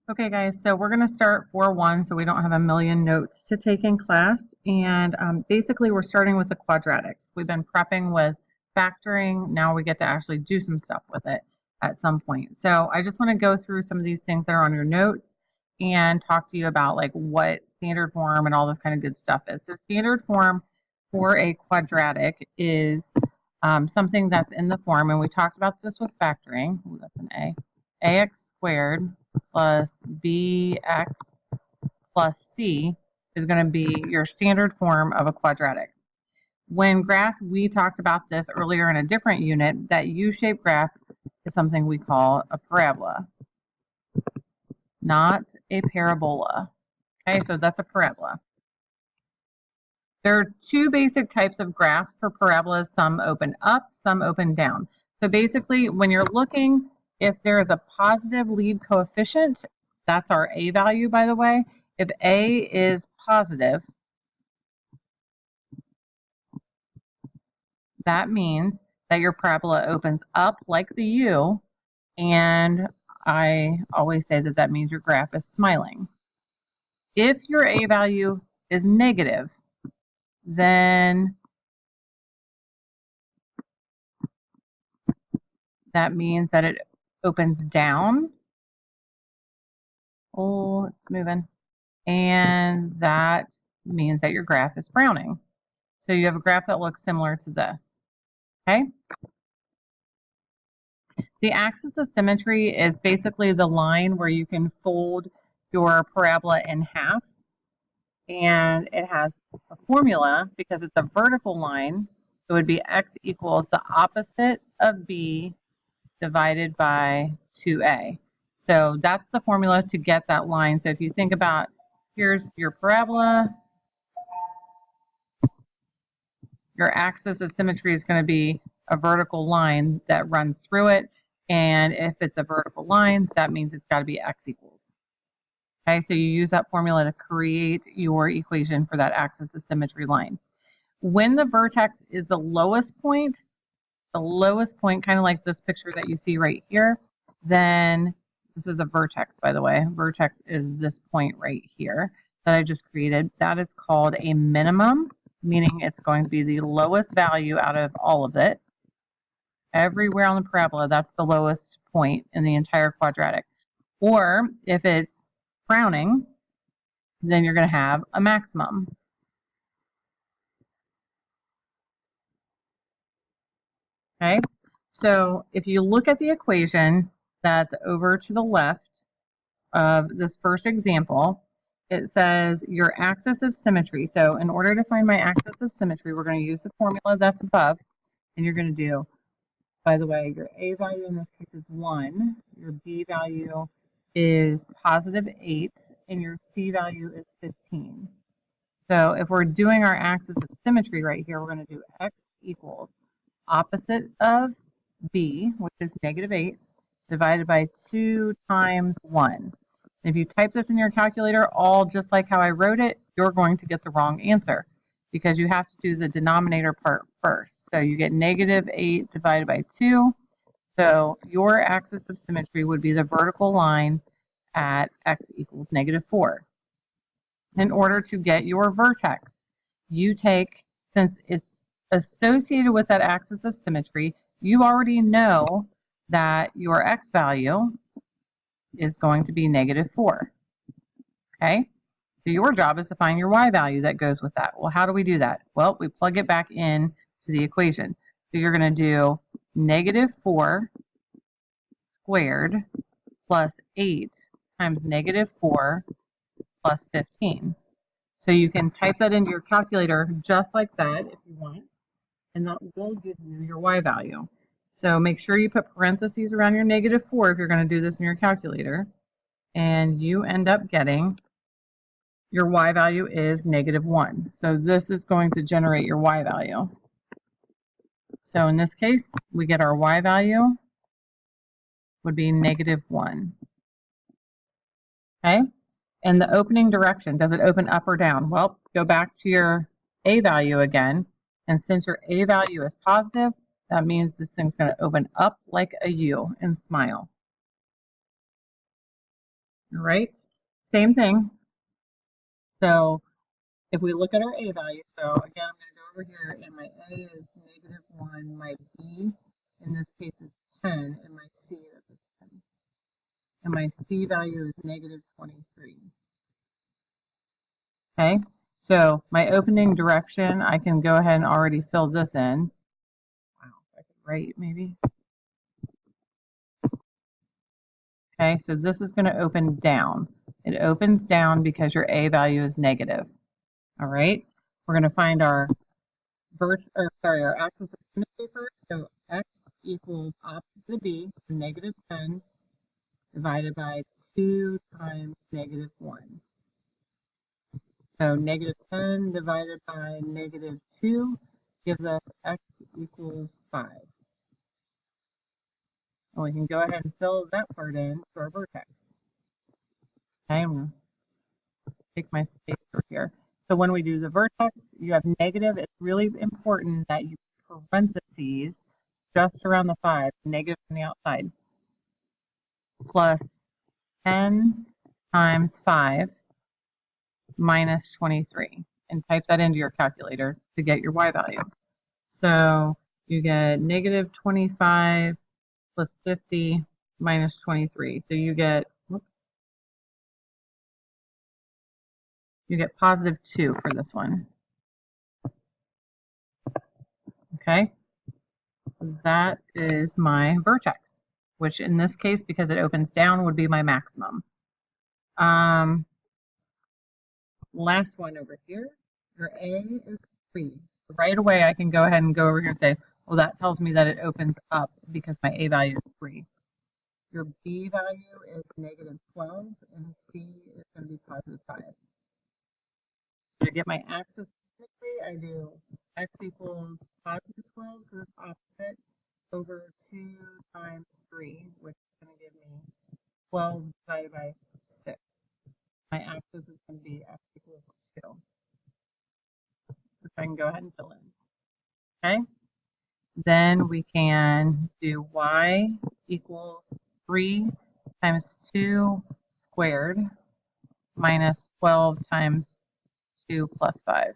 Okay guys, so we're going to start 4-1 so we don't have a million notes to take in class. And basically we're starting with the quadratics. We've been prepping with factoring. Now we get to actually do some stuff with it at some point. So I just want to go through some of these things that are on your notes and talk to you about like what standard form and all this kind of good stuff is. So standard form for a quadratic is something that's in the form, and we talked about this with factoring. Ooh, that's an A. Ax squared plus bx plus c is going to be your standard form of a quadratic. When graphed, we talked about this earlier in a different unit. That U-shaped graph is something we call a parabola, not a parabola. Okay, so that's a parabola. There are two basic types of graphs for parabolas. Some open up, some open down. So basically, when you're looking, if there is a positive lead coefficient, that's our A value, by the way. If A is positive, that means that your parabola opens up like the U, and I always say that that means your graph is smiling. If your A value is negative, then that means that it opens down. Oh, it's moving. And that means that your graph is frowning. So you have a graph that looks similar to this. Okay? The axis of symmetry is basically the line where you can fold your parabola in half. And it has a formula because it's a vertical line. It would be x equals the opposite of b divided by 2a. So that's the formula to get that line. So if you think about, here's your parabola. Your axis of symmetry is going to be a vertical line that runs through it. And if it's a vertical line, that means it's got to be x equals. Okay, so you use that formula to create your equation for that axis of symmetry line. When the vertex is the lowest point, kind of like this picture that you see right here, then this is a vertex, by the way. Vertex is this point right here that I just created. That is called a minimum, meaning it's going to be the lowest value out of all of it. Everywhere on the parabola, that's the lowest point in the entire quadratic. Or if it's frowning, then you're going to have a maximum. Okay, so if you look at the equation that's over to the left of this first example, it says your axis of symmetry. So in order to find my axis of symmetry, we're going to use the formula that's above, and you're going to do, by the way, your A value in this case is 1, your B value is positive 8, and your C value is 15. So if we're doing our axis of symmetry right here, we're going to do x equals opposite of b, which is negative 8, divided by 2 times 1. If you type this in your calculator, all just like how I wrote it, you're going to get the wrong answer because you have to do the denominator part first. So you get negative 8 divided by 2. So your axis of symmetry would be the vertical line at x equals negative 4. In order to get your vertex, you take, since it's associated with that axis of symmetry, you already know that your x value is going to be negative 4. Okay? So your job is to find your y value that goes with that. Well, how do we do that? Well, we plug it back in to the equation. So you're going to do negative 4 squared plus 8 times negative 4 plus 15. So you can type that into your calculator just like that if you want, and that will give you your y value. So make sure you put parentheses around your negative 4 if you're going to do this in your calculator, and you end up getting your y value is negative 1. So this is going to generate your y value. So in this case, we get our y value would be negative 1. Okay? And the opening direction, does it open up or down? Well, go back to your A value again. And since your A value is positive, that means this thing's going to open up like a U and smile. All right, same thing. So if we look at our A value, so again, I'm going to go over here, and my A is -1, my B in this case is 10, and my C is 10. And my C value is -23. Okay, so my opening direction, I can go ahead and already fill this in. Wow, I could write maybe. Okay, so this is going to open down. It opens down because your A value is negative. All right, we're going to find our axis of symmetry first. So x equals opposite of b, so -10 divided by 2 times -1. So -10 divided by -2 gives us x equals 5. And we can go ahead and fill that part in to our vertex. Okay, I'm going to take my space over here. So when we do the vertex, you have negative. It's really important that you parentheses just around the 5, negative on the outside, plus 10 times 5 minus 23, and type that into your calculator to get your y value. So you get -25 plus 50 minus 23. So you get, whoops, you get +2 for this one. Okay, that is my vertex, which in this case, because it opens down, would be my maximum. Last one over here, your A is 3. So right away, I can go ahead and go over here and say, well, that tells me that it opens up because my A value is 3. Your B value is -12, and C is going to be +5. So to get my axis symmetry, I do x equals +12 because it's opposite over 2 times 3, which is going to give me 12 divided by 6. My axis is going to be x equals 2. Which I can go ahead and fill in. Okay. Then we can do y equals 3 times 2 squared minus 12 times 2 plus 5.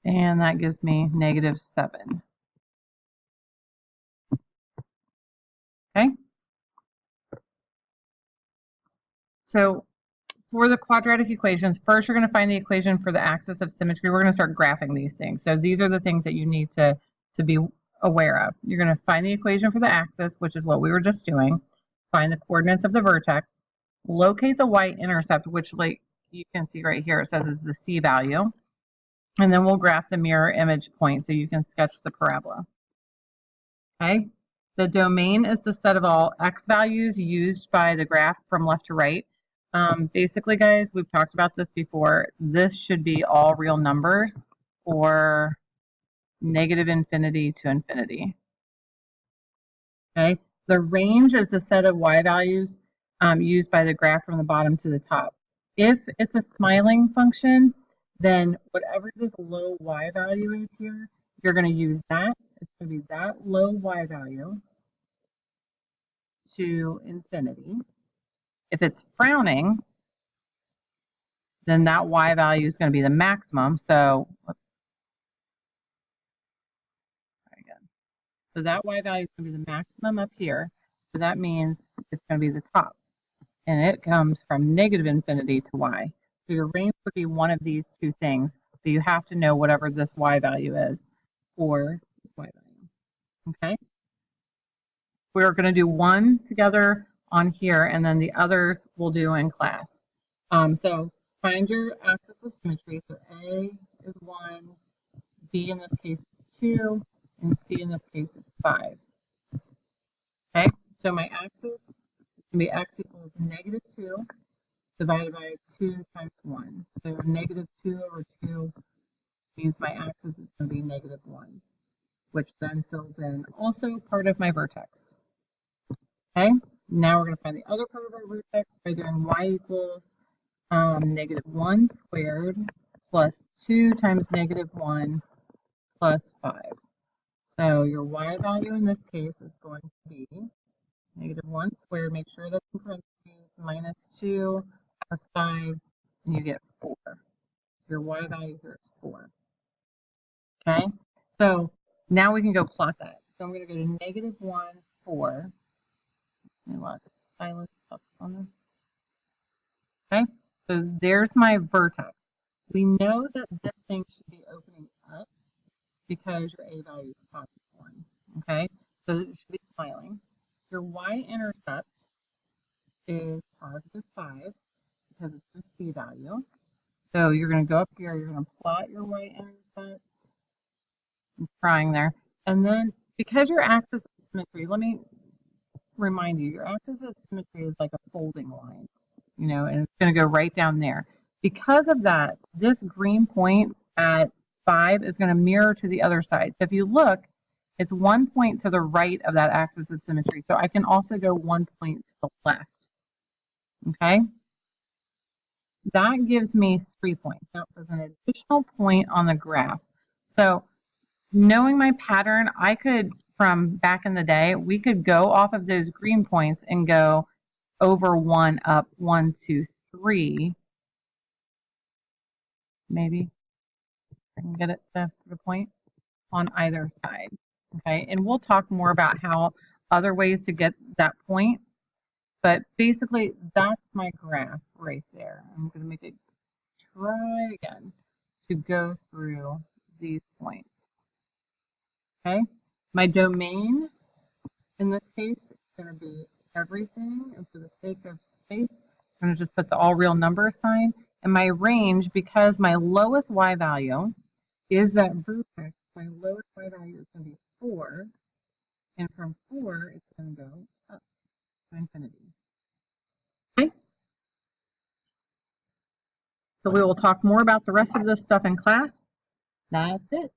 And that gives me -7. Okay. So for the quadratic equations, first you're going to find the equation for the axis of symmetry. We're going to start graphing these things. So these are the things that you need to be aware of. You're going to find the equation for the axis, which is what we were just doing. Find the coordinates of the vertex. Locate the y-intercept, which, like you can see right here, it says is the C value. And then we'll graph the mirror image point so you can sketch the parabola. Okay. The domain is the set of all x values used by the graph from left to right. Basically, guys, we've talked about this before. This should be all real numbers or -infinity to infinity. Okay. The range is the set of y values used by the graph from the bottom to the top. If it's a smiling function, then whatever this low y value is here, you're going to use that. It's going to be that low y value to infinity. If it's frowning, then that y value is going to be the maximum. So, whoops. Again. So that y value is going to be the maximum up here. So that means it's going to be the top. And it comes from -infinity to y. So your range would be one of these two things. But you have to know whatever this y value is for this y value. Okay? We're going to do one together on here, and then the others we'll do in class. So find your axis of symmetry. So A is 1, B in this case is 2, and C in this case is 5. Okay, so my axis is going to be x equals -2 divided by 2 times 1. So -2 over 2 means my axis is going to be -1, which then fills in also part of my vertex. Okay, now we're going to find the other part of our vertex by doing y equals -1 squared plus 2 times -1 plus 5. So your y value in this case is going to be -1 squared. Make sure that's in parentheses, -2 plus 5, and you get 4. So your y value here is 4. Okay, so now we can go plot that. So I'm going to go to -1, 4. Let me let stylus stops on this. Okay, so there's my vertex. We know that this thing should be opening up because your a value is +1. Okay, so it should be smiling. Your y-intercept is +5 because it's your c value. So you're going to go up here, you're going to plot your y-intercept. I'm trying there. And then because your axis of symmetry, let me remind you, your axis of symmetry is like a folding line, you know, and it's going to go right down there. Because of that, this green point at 5 is going to mirror to the other side. So if you look, it's 1 point to the right of that axis of symmetry. So I can also go 1 point to the left. Okay? That gives me 3 points. Now it says an additional point on the graph. So knowing my pattern, I could, from back in the day, we could go off of those green points and go over 1, up 1, 2, 3. Maybe I can get it to the point on either side. Okay, and we'll talk more about how other ways to get that point. But basically, that's my graph right there. I'm going to make it try again to go through these points. Okay, my domain in this case is going to be everything, and for the sake of space, I'm going to just put the all real number sign. And my range, because my lowest y value is that vertex, my lowest y value is going to be 4, and from 4, it's going to go up to infinity. Okay? So we will talk more about the rest of this stuff in class. That's it.